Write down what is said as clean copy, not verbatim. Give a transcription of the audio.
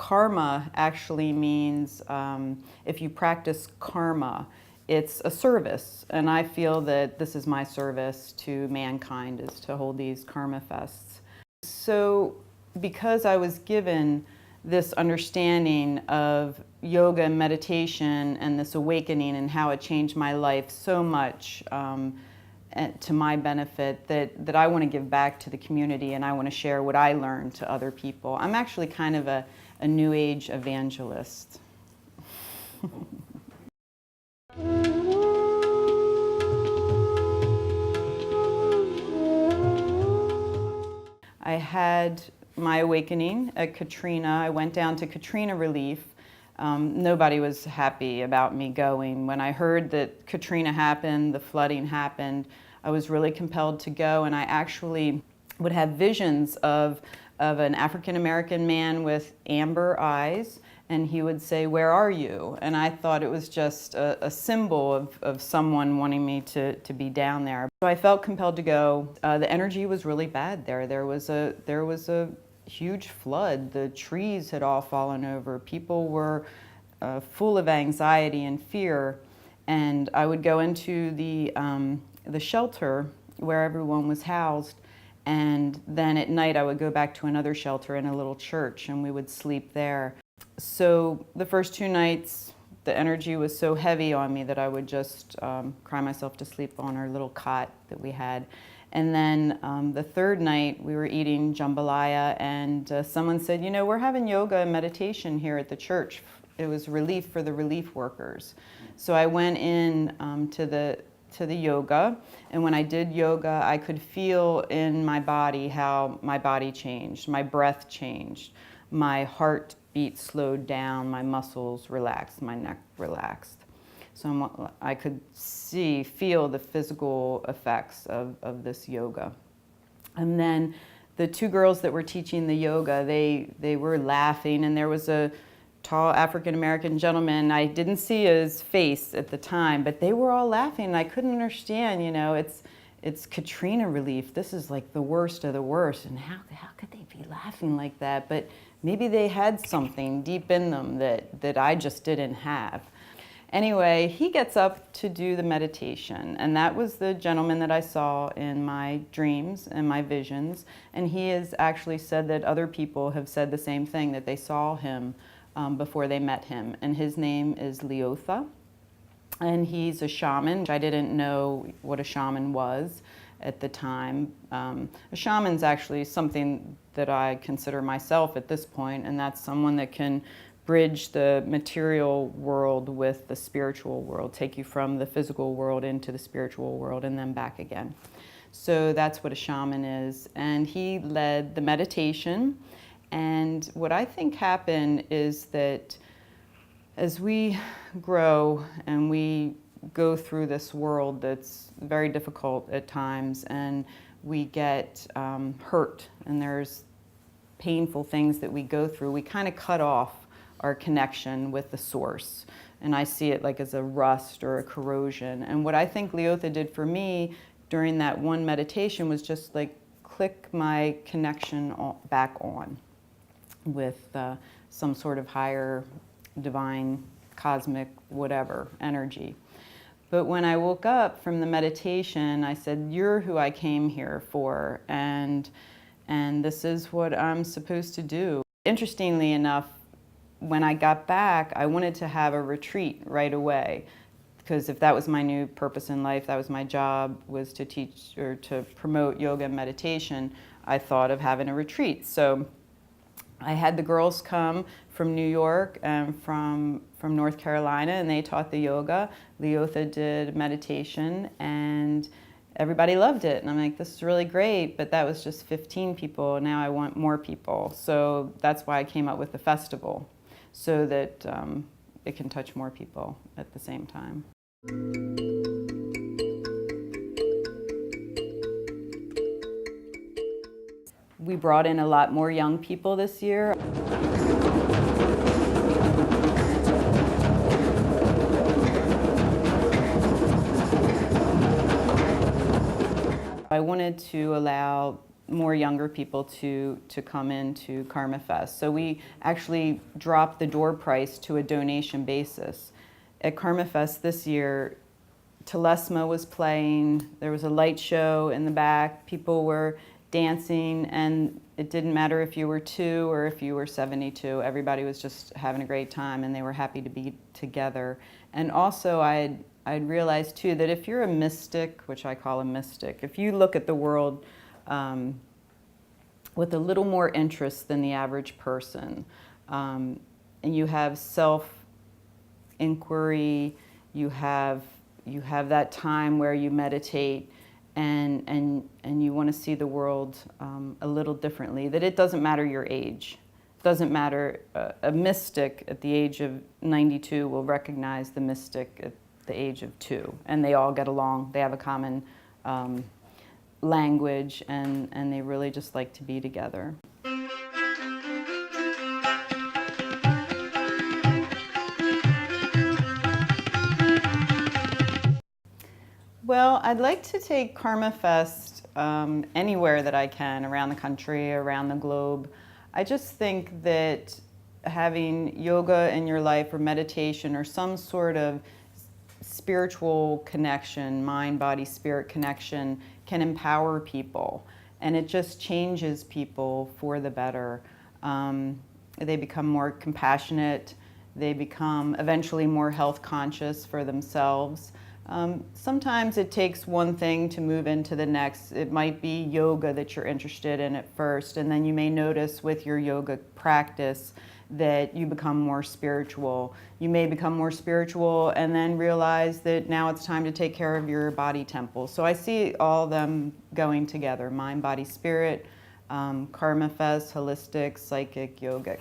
karma actually means, if you practice karma, it's a service. And I feel that this is my service to mankind, is to hold these KarmaFests. So because I was given this understanding of yoga and meditation and this awakening and how it changed my life so much, to my benefit, that I want to give back to the community, and I want to share what I learned to other people. I'm actually kind of a New Age evangelist. I had my awakening at Katrina. I went down to Katrina relief. Nobody was happy about me going. When I heard that Katrina happened, the flooding happened, I was really compelled to go, and I actually would have visions of an African-American man with amber eyes, and he would say, "Where are you?" And I thought it was just a symbol of someone wanting me to be down there. So I felt compelled to go. The energy was really bad there. There was a huge flood. The trees had all fallen over. People were full of anxiety and fear. And I would go into the shelter where everyone was housed, and then at night I would go back to another shelter in a little church, and we would sleep there. So the first 2 nights, the energy was so heavy on me that I would just cry myself to sleep on our little cot that we had. And then the 3rd night, we were eating jambalaya, and someone said, "You know, we're having yoga and meditation here at the church." It was relief for the relief workers. So I went in to the yoga, and when I did yoga, I could feel in my body how my body changed, my breath changed, my heartbeat slowed down, my muscles relaxed, my neck relaxed. So I could feel the physical effects of this yoga. And then the 2 girls that were teaching the yoga, they were laughing, and there was a tall African-American gentleman. I didn't see his face at the time, but they were all laughing, and I couldn't understand, you know, it's Katrina relief. This is like the worst of the worst, and how could they be laughing like that? But maybe they had something deep in them that I just didn't have. Anyway, he gets up to do the meditation, and that was the gentleman that I saw in my dreams and my visions, and he has actually said that other people have said the same thing, that they saw him before they met him, and his name is Leotha, and he's a shaman. I didn't know what a shaman was at the time. A shaman's actually something that I consider myself at this point, and that's someone that can bridge the material world with the spiritual world, take you from the physical world into the spiritual world and then back again. So that's what a shaman is. And he led the meditation. And what I think happened is that as we grow and we go through this world that's very difficult at times, and we get hurt, and there's painful things that we go through, we kind of cut off our connection with the source. And I see it like as a rust or a corrosion. And what I think Leotha did for me during that one meditation was just like click my connection back on with some sort of higher divine, cosmic, whatever energy. But when I woke up from the meditation, I said, "You're who I came here for, and this is what I'm supposed to do." Interestingly enough, when I got back, I wanted to have a retreat right away, because if that was my new purpose in life, that was my job, was to teach or to promote yoga and meditation, I thought of having a retreat. So I had the girls come from New York and from North Carolina, and they taught the yoga. Leotha did meditation, and everybody loved it. And I'm like, this is really great, but that was just 15 people. Now I want more people. So that's why I came up with the festival, so that it can touch more people at the same time. We brought in a lot more young people this year. I wanted to allow more younger people to come into KarmaFest. So we actually dropped the door price to a donation basis. At KarmaFest this year, Telesma was playing, there was a light show in the back, people were dancing, and it didn't matter if you were 2 or if you were 72, everybody was just having a great time and they were happy to be together. And also I'd realized too that if you're a mystic, which I call a mystic, if you look at the world with a little more interest than the average person, and you have self-inquiry, you have that time where you meditate and you want to see the world a little differently, that it doesn't matter your age. It doesn't matter, a mystic at the age of 92 will recognize the mystic at the age of 2, and they all get along. They have a common language, and they really just like to be together. Well, I'd like to take KarmaFest anywhere that I can, around the country, around the globe. I just think that having yoga in your life or meditation or some sort of spiritual connection, mind, body, spirit connection can empower people, and it just changes people for the better. They become more compassionate, they become eventually more health conscious for themselves. Sometimes it takes one thing to move into the next. It might be yoga that you're interested in at first, and then you may notice with your yoga practice that you become more spiritual. You may become more spiritual and then realize that now it's time to take care of your body temple. So I see all of them going together, mind, body, spirit, KarmaFest, holistic, psychic, yogic.